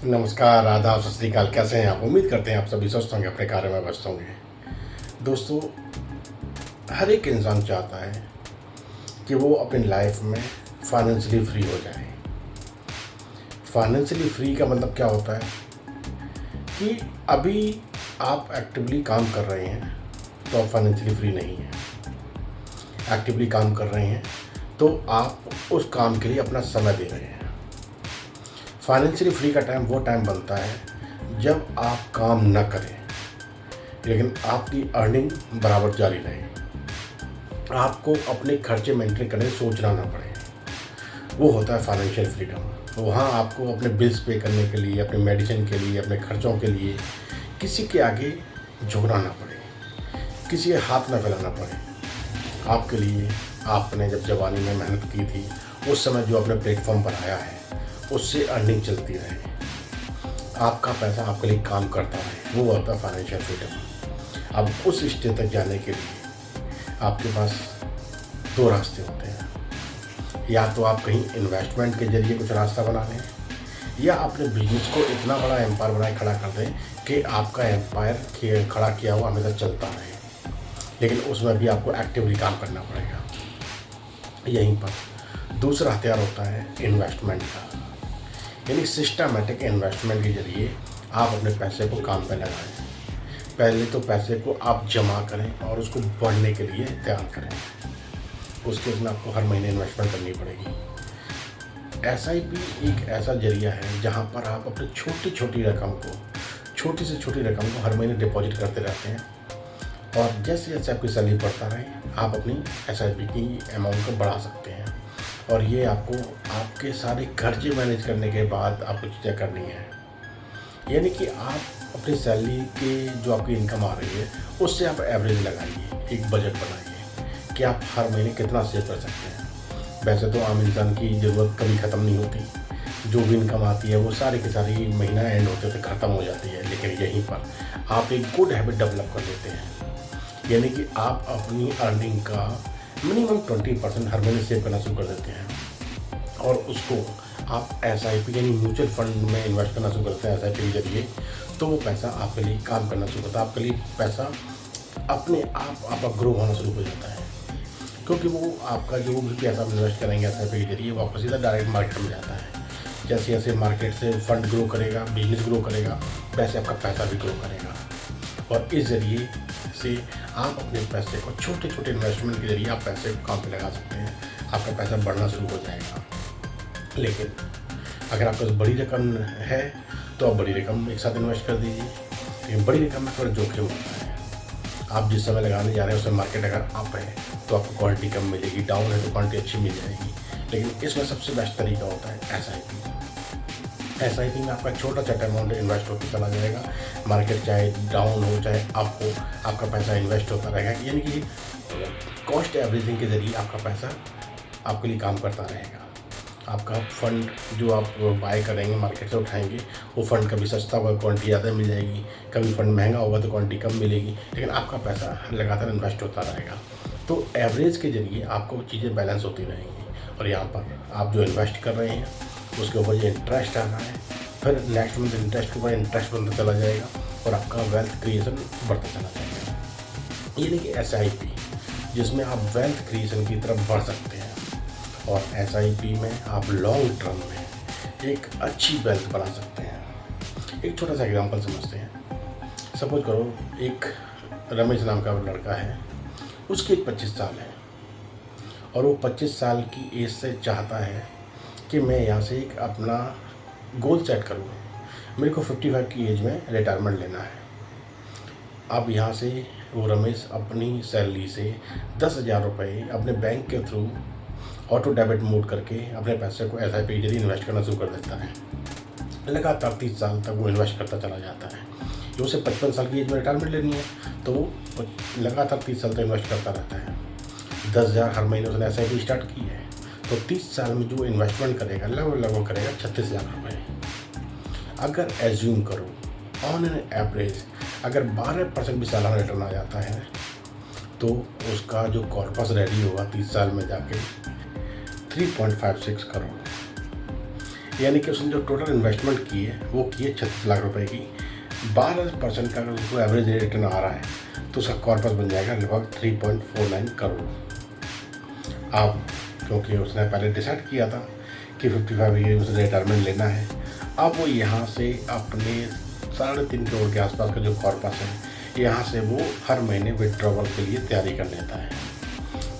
नमस्कार, आदाब, सत श्री अकाल। कैसे हैं आप? उम्मीद करते हैं आप सभी स्वस्थ होंगे, अपने कार्य में व्यस्त होंगे। दोस्तों, हर एक इंसान चाहता है कि वो अपनी लाइफ में फाइनेंशियली फ्री हो जाए। फाइनेंशियली फ्री का मतलब क्या होता है कि अभी आप एक्टिवली काम कर रहे हैं तो आप फाइनेंशियली फ्री नहीं हैं। एक्टिवली काम कर रहे हैं तो आप उस काम के लिए अपना समय दे रहे हैं। फाइनेंशियली फ्री का टाइम वो टाइम बनता है जब आप काम न करें लेकिन आपकी अर्निंग बराबर जारी रहे। आपको अपने खर्चे मेंटेन करने सोचना ना पड़े। वो होता है फाइनेंशियल फ्रीडम। वहाँ आपको अपने बिल्स पे करने के लिए, अपने मेडिसिन के लिए, अपने खर्चों के लिए किसी के आगे झुकना ना पड़े, किसी के हाथ ना फैलाना पड़े। आपके लिए आपने जब जवानी में मेहनत की थी, उस समय जो आपने प्लेटफॉर्म बनाया है उससे अर्निंग चलती रहे, आपका पैसा आपके लिए काम करता रहे। वो होता है फाइनेंशियल फ्रीडम। अब उस स्टेज तक जाने के लिए आपके पास दो रास्ते होते हैं। या तो आप कहीं इन्वेस्टमेंट के जरिए कुछ रास्ता बना लें, या अपने बिजनेस को इतना बड़ा एम्पायर बनाए खड़ा कर दें कि आपका एम्पायर खड़ा किया हुआ हमेशा चलता रहे। लेकिन उसमें भी आपको एक्टिवली काम करना पड़ेगा। यहीं पर दूसरा हथियार होता है इन्वेस्टमेंट का, यानी सिस्टमैटिक इन्वेस्टमेंट के जरिए आप अपने पैसे को काम पे लगाएं। पहले तो पैसे को आप जमा करें और उसको बढ़ने के लिए तैयार करें। उसके लिए आपको हर महीने इन्वेस्टमेंट करनी पड़ेगी। एसआईपी एक ऐसा जरिया है जहां पर आप अपनी छोटी छोटी से छोटी रकम को हर महीने डिपॉजिट करते रहते हैं, और जैसे जैसे आपकी सैलरी बढ़ता रहे आप अपनी एसआईपी की अमाउंट को बढ़ा सकते हैं। और ये आपको आपके सारे खर्चे मैनेज करने के बाद आपको चीज़ें करनी है। यानी कि आप अपनी सैलरी के जो आपकी इनकम आ रही है उससे आप एवरेज लगाइए, एक बजट बनाइए कि आप हर महीने कितना सेव कर सकते हैं। वैसे तो आम इंसान की ज़रूरत कभी ख़त्म नहीं होती। जो भी इनकम आती है वो सारी की सारी महीना एंड होते होते ख़त्म हो जाती है। लेकिन यहीं पर आप एक गुड हैबिट डेवलप कर लेते हैं, यानी कि आप अपनी अर्निंग का मिनिमम 20% हर महीने सेव करना शुरू कर देते हैं, और उसको आप एसआईपी यानी म्यूचुअल फंड में इन्वेस्ट करना शुरू करते हैं एसआईपी के जरिए। तो वो पैसा आपके लिए काम करना शुरू करता है। आपके लिए पैसा अपने आप आपका ग्रो होना शुरू हो जाता है, क्योंकि वो आपका जो भी पैसा इन्वेस्ट करेंगे एसआईपी के जरिए वो आपको सीधा डायरेक्ट मार्केट में जाता है। जैसे जैसे मार्केट से फंड ग्रो करेगा, बिजनेस ग्रो करेगा, वैसे आपका पैसा भी ग्रो करेगा। और इस ज़रिए से आप अपने पैसे को छोटे छोटे इन्वेस्टमेंट के जरिए आप पैसे को काम पे लगा सकते हैं। आपका पैसा बढ़ना शुरू हो जाएगा। लेकिन अगर आपके पास बड़ी रकम है तो आप बड़ी रकम एक साथ इन्वेस्ट कर दीजिए। लेकिन बड़ी रकम में थोड़ा जोखिम होता है। आप जिस समय लगाने जा रहे हैं उसमें मार्केट अगर अप है तो आपको क्वांटिटी कम मिलेगी, डाउन है तो क्वांटिटी अच्छी मिल जाएगी। लेकिन इसमें सबसे बेस्ट तरीका होता है एसआईपी। एसआईपी में आपका छोटा छोटा अमाउंट इन्वेस्ट होता चला जाएगा। मार्केट चाहे डाउन हो चाहे अप हो, आपका पैसा इन्वेस्ट होता रहेगा। यानी कि कॉस्ट एवरेजिंग के जरिए आपका पैसा आपके लिए काम करता रहेगा। आपका फंड जो आप बाय करेंगे, मार्केट से उठाएंगे, वो फंड कभी सस्ता होगा, क्वांटिटी ज़्यादा मिल जाएगी। कभी फंड महंगा होगा तो क्वांटिटी कम मिलेगी। लेकिन आपका पैसा लगातार इन्वेस्ट होता रहेगा। तो एवरेज के जरिए आपको चीज़ें बैलेंस होती रहेंगी। और यहाँ पर आप जो इन्वेस्ट कर रहे हैं उसके ऊपर ये इंटरेस्ट आ रहा है, फिर नेक्स्ट मंथ इंटरेस्ट के ऊपर इंटरेस्ट बनता चला जाएगा और आपका वेल्थ क्रिएशन बढ़ता चला जाएगा। यानी कि एसआईपी जिसमें आप वेल्थ क्रिएशन की तरफ बढ़ सकते हैं। और एसआईपी में आप लॉन्ग टर्म में एक अच्छी वेल्थ बना सकते हैं। एक छोटा सा एग्जांपल समझते हैं। सपोज करो एक रमेश नाम का लड़का है, उसकी 25 साल है और वो 25 साल की एज से चाहता है कि मैं यहाँ से एक अपना गोल सेट करूँ। मेरे को 55 की एज में रिटायरमेंट लेना है। अब यहाँ से वो रमेश अपनी सैलरी से 10,000 रुपये अपने बैंक के थ्रू ऑटो डेबिट मोड करके अपने पैसे को एसआईपी के जरिए इन्वेस्ट करना शुरू कर देता है। लगातार 30 साल तक वो इन्वेस्ट करता चला जाता है। जो उसे 55 साल की एज में रिटायरमेंट लेनी है तो वो लगातार 30 साल तक इन्वेस्ट करता रहता है। 10,000 हर महीने उसने एसआईपी स्टार्ट की है, तो 30 साल में जो इन्वेस्टमेंट करेगा लगभग करेगा 36 लाख रुपये। अगर एज्यूम करो ऑन एन एवरेज अगर 12% भी सालाना रिटर्न आ जाता है तो उसका जो कॉर्पस रेडी होगा 30 साल में जाके 3.56 करोड़। यानी कि उसने जो टोटल इन्वेस्टमेंट की है वो की है 36 लाख रुपए की। 12% का अगर उसको एवरेज रिटर्न आ रहा है तो उसका कॉर्पस बन जाएगा लगभग 3.49 करोड़। अब क्योंकि उसने पहले डिसाइड किया था कि 55 ईयर उसे रिटायरमेंट लेना है, अब वो यहाँ से अपने 3.5 करोड़ के आसपास का जो कॉर्पस है यहाँ से वो हर महीने विड्रॉवल के लिए तैयारी कर लेता है।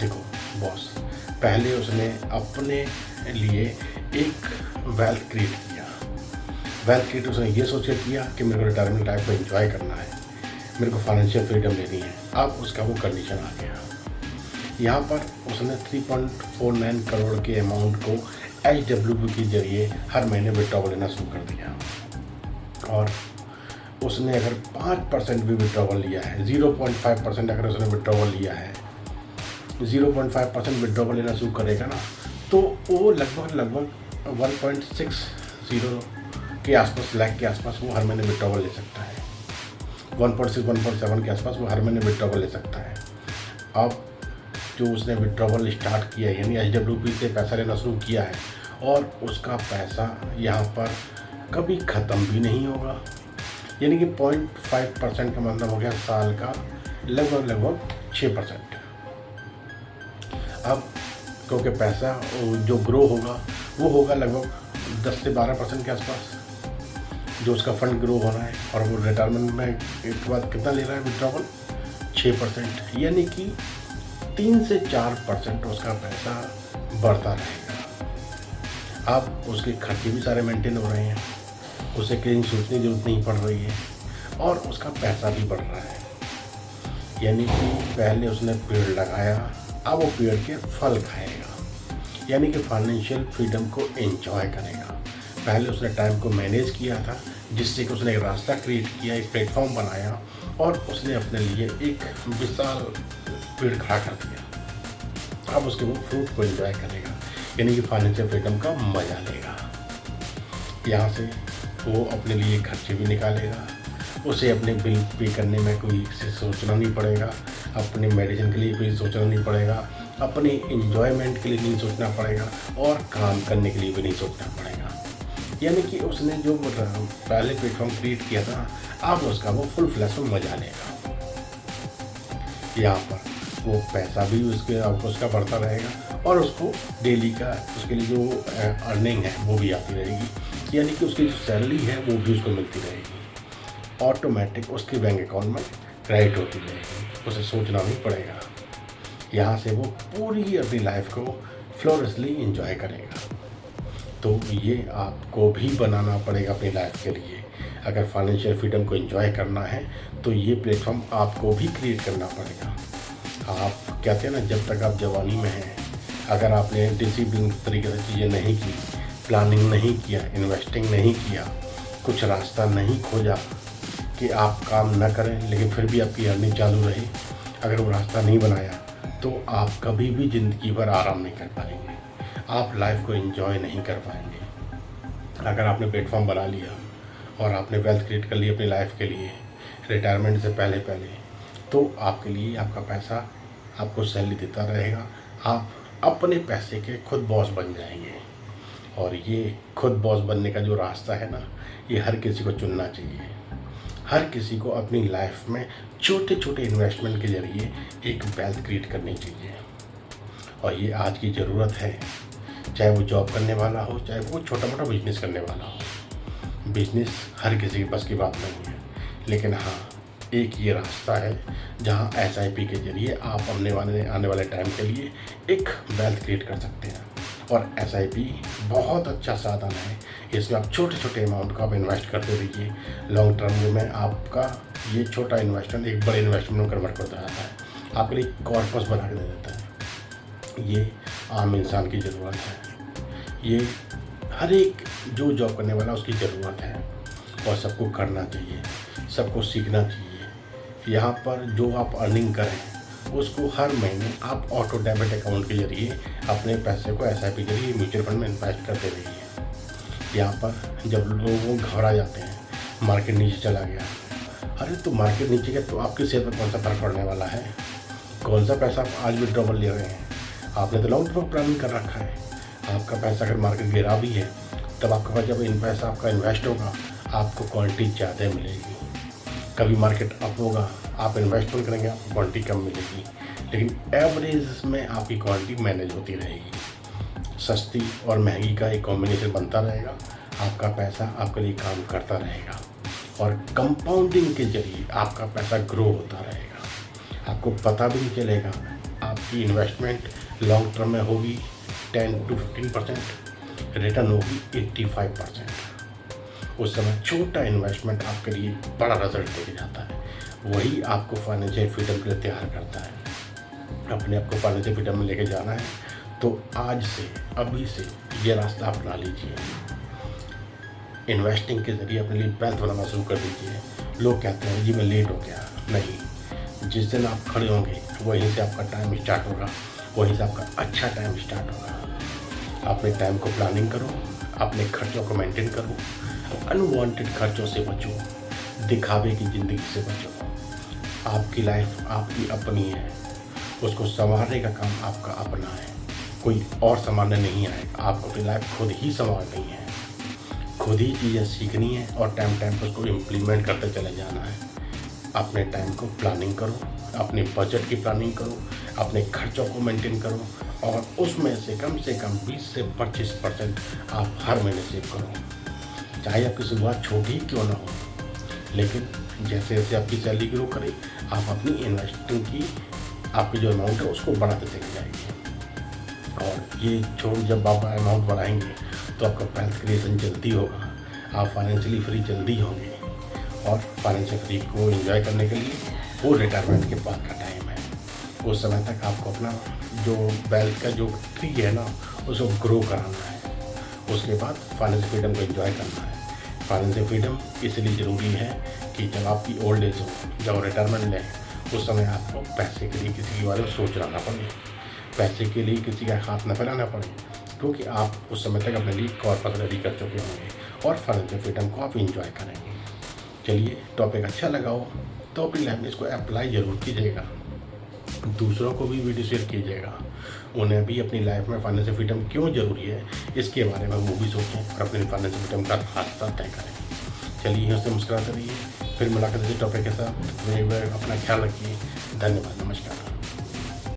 देखो बॉस, पहले उसने अपने लिए एक वेल्थ क्रिएट किया। वेल्थ क्रिएट उसने ये सोच के किया कि मेरे को रिटायरमेंट लाइफ को एंजॉय करना है, मेरे को फाइनेंशियल फ्रीडम लेनी है। अब उसका वो कंडीशन आ गया। यहाँ पर उसने 3.49 करोड़ के अमाउंट को HWP के जरिए हर महीने विड्रॉवल लेना शुरू कर दिया। और उसने अगर 5% भी विड्रॉवल लिया है, 0.5% अगर उसने विड्रॉवल लिया है, 0.5% विड्रॉवल लेना शुरू करेगा ना, तो वो लगभग 1.60 के आसपास, लाख के आसपास वो हर महीने विड्रॉवल ले सकता है। 1.6 1.7 के आसपास वो हर महीने विड्रॉवल ले सकता है। अब जो उसने विड्रॉवल स्टार्ट किया है, यानी HWP से पैसा लेना शुरू किया है, और उसका पैसा यहाँ पर कभी ख़त्म भी नहीं होगा। यानी कि 0.5% का मतलब हो गया साल का लगभग 6%। अब क्योंकि पैसा जो ग्रो होगा वो होगा लगभग 10 से 12% के आसपास जो उसका फंड ग्रो हो रहा है, और वो रिटायरमेंट में एक बाद कितना ले रहा है विड्रॉवल, 6%। यानी कि 3 से 4% उसका पैसा बढ़ता रहेगा। अब उसके खर्चे भी सारे मेंटेन हो रहे हैं, उसे कहीं सोचने की जरूरत नहीं पड़ रही है, और उसका पैसा भी बढ़ रहा है। यानी कि पहले उसने पेड़ लगाया, अब वो पेड़ के फल खाएगा, यानी कि फाइनेंशियल फ्रीडम को एंजॉय करेगा। पहले उसने टाइम को मैनेज किया था, जिससे कि उसने एक रास्ता क्रिएट किया, एक प्लेटफॉर्म बनाया, और उसने अपने लिए एक विशाल पेड़ खड़ा कर दिया। अब उसके वो फ्रूट को एंजॉय करेगा, यानी कि फाइनेंशियल फ्रीडम का मजा लेगा। यहाँ से वो अपने लिए खर्चे भी निकालेगा, उसे अपने बिल पे करने में कोई से सोचना नहीं पड़ेगा, अपने मेडिसिन के लिए कोई सोचना नहीं पड़ेगा, अपने एंजॉयमेंट के लिए नहीं सोचना पड़ेगा, और काम करने के लिए भी नहीं सोचना पड़ेगा। यानी कि उसने जो पहले प्लेटफॉर्म क्रिएट किया था, अब उसका वो फुल फ्लैश में मजा लेगा। यहाँ पर वो पैसा भी उसका बढ़ता रहेगा, और उसको डेली का उसके लिए जो अर्निंग है वो भी आती रहेगी। यानी कि उसकी जो सैलरी है वो भी उसको मिलती रहेगी, ऑटोमेटिक उसके बैंक अकाउंट में क्रेडिट होती रहेगी, उसे सोचना नहीं पड़ेगा। यहाँ से वो पूरी अपनी लाइफ को फ्लोरिशली एंजॉय करेगा। तो ये आपको भी बनाना पड़ेगा अपनी लाइफ के लिए। अगर फाइनेंशियल फ्रीडम को एंजॉय करना है तो ये प्लेटफॉर्म आपको भी क्रिएट करना पड़ेगा। आप कहते हैं ना, जब तक आप जवानी में हैं, अगर आपने डिसिप्लिन तरीके से चीज़ें नहीं की, प्लानिंग नहीं किया, इन्वेस्टिंग नहीं किया, कुछ रास्ता नहीं खोजा कि आप काम न करें लेकिन फिर भी आपकी अर्निंग चालू रही, अगर वो रास्ता नहीं बनाया तो आप कभी भी ज़िंदगी भर आराम नहीं कर पाएंगे, आप लाइफ को एंजॉय नहीं कर पाएंगे। अगर आपने प्लेटफॉर्म बना लिया और आपने वेल्थ क्रिएट कर ली अपनी लाइफ के लिए रिटायरमेंट से पहले तो आपके लिए आपका पैसा आपको सैलरी देता रहेगा, आप अपने पैसे के खुद बॉस बन जाएंगे। और ये खुद बॉस बनने का जो रास्ता है ना, ये हर किसी को चुनना चाहिए। हर किसी को अपनी लाइफ में छोटे छोटे इन्वेस्टमेंट के जरिए एक वेल्थ क्रिएट करनी चाहिए, और ये आज की ज़रूरत है। चाहे वो जॉब करने वाला हो, चाहे वो छोटा मोटा बिजनेस करने वाला हो। बिजनेस हर किसी के बस की बात नहीं है, लेकिन हाँ, एक ये रास्ता है जहाँ SIP के जरिए आप आने वाले टाइम के लिए एक वेल्थ क्रिएट कर सकते हैं। और SIP बहुत अच्छा साधन है, इसमें आप छोटे छोटे अमाउंट का आप इन्वेस्ट करते रहिए। लॉन्ग टर्म में आपका ये छोटा इन्वेस्टमेंट एक बड़े इन्वेस्टमेंट में कन्वर्ट करता रहता है, आपके लिए कॉर्पस बना के दे देता है। ये आम इंसान की ज़रूरत है, ये हर एक जो जॉब करने वाला उसकी ज़रूरत है, और सबको करना चाहिए, सबको सीखना चाहिए। यहाँ पर जो आप अर्निंग करें उसको हर महीने आप ऑटो डेबिट अकाउंट के जरिए अपने पैसे को SIP के जरिए म्यूचुअल फंड में इन्वेस्ट करते रहिए। यहाँ पर जब लोग घबरा जाते हैं, मार्केट नीचे चला गया, अरे तो मार्केट नीचे गया तो आपकी सेहत पर कौन सा फर्क पड़ने वाला है? कौन सा पैसा आप आज विड्रॉवल ले रहे हैं? आपने तो लॉन्ग टर्म प्लानिंग कर रखा है। आपका पैसा अगर मार्केट गिरा भी है तब आपके पास जब पैसा आपका इन्वेस्ट होगा आपको क्वांटिटी ज़्यादा मिलेगी। कभी मार्केट अप होगा, आप इन्वेस्टमेंट करेंगे, आपको क्वांटिटी कम मिलेगी, लेकिन एवरेज में आपकी क्वांटिटी मैनेज होती रहेगी। सस्ती और महंगी का एक कॉम्बिनेशन बनता रहेगा, आपका पैसा आपके लिए काम करता रहेगा और कंपाउंडिंग के जरिए आपका पैसा ग्रो होता रहेगा। आपको पता भी नहीं चलेगा, आपकी इन्वेस्टमेंट लॉन्ग टर्म में होगी 10 to 15%, रिटर्न होगी 85%। उस समय छोटा इन्वेस्टमेंट आपके लिए बड़ा रिजल्ट देके जाता है। वही आपको फाइनेंशियल फ्रीडम के लिए तैयार करता है। अपने आप को फाइनेंशियल फ्रीडम में लेके जाना है तो आज से, अभी से ये रास्ता अपना लीजिए। इन्वेस्टिंग के ज़रिए अपने लिए वेल्थ बनाना शुरू कर दीजिए। लोग कहते हैं जी मैं लेट हो गया, नहीं, जिस दिन आप खड़े होंगे वहीं से आपका टाइम स्टार्ट होगा, वहीं से आपका अच्छा टाइम स्टार्ट होगा। अपने टाइम को प्लानिंग करो, अपने खर्चों को मेंटेन करो, अनवांटेड खर्चों से बचो, दिखावे की ज़िंदगी से बचो। आपकी लाइफ आपकी अपनी है, उसको संवारने का काम आपका अपना है, कोई और संभालने नहीं आएगा। आपको अपनी लाइफ खुद ही संभालनी है, खुद ही चीज़ें सीखनी है और टाइम टाइम पर उसको इम्प्लीमेंट करते चले जाना है। अपने टाइम को प्लानिंग करो, अपने बजट की प्लानिंग करो, अपने खर्चों को मेंटेन करो और उसमें से कम 20 से 25% आप हर महीने सेव करो। चाहे आपकी शुरुआत छोटी ही क्यों ना हो, लेकिन जैसे जैसे आपकी सैलरी ग्रो करे आप अपनी इन्वेस्टिंग की आपकी जो अमाउंट है उसको बढ़ाते चले जाएंगे। और ये छोड़ जब आप अमाउंट बढ़ाएंगे तो आपका वेल्थ क्रिएशन जल्दी होगा, आप फाइनेंशियली फ्री जल्दी होंगे। और फाइनेंशियल फ्री को एंजॉय करने के लिए वो रिटायरमेंट के बाद का टाइम है। उस समय तक आपको अपना जो वेल्थ का जो ट्री है ना उसको ग्रो कराना है। उसके बाद फाइनेंशियल फ्रीडम को एंजॉय करना है। फाइनेंशियल फ्रीडम इसलिए ज़रूरी है कि जब आपकी ओल्ड एज हो, जब रिटायरमेंट लें, उस समय आपको पैसे के लिए किसी के बारे में सोचना ना पड़े, पैसे के लिए किसी का हाथ न फैलाना पड़े, क्योंकि आप उस समय तक अपने लिए कॉर्पस रेडी कर चुके होंगे और फाइनेंशियल फ्रीडम को आप इंजॉय करेंगे। चलिए, टॉपिक अच्छा लगा हो तो अपनी लाइफ में इसको अप्लाई ज़रूर कीजिएगा, दूसरों को भी वीडियो शेयर कीजिएगा, उन्हें भी अपनी लाइफ में फाइनेंशियल फ्रीडम क्यों ज़रूरी है इसके बारे में वो भी सोचें और अपनी फाइनेंशियल फ्रीडम का रास्ता तय करें। चलिए, यहाँ से मुस्कुराते रहिए, फिर मुलाकात इसी टॉपिक के साथ। अपना ख्याल रखिए। धन्यवाद, नमस्कार।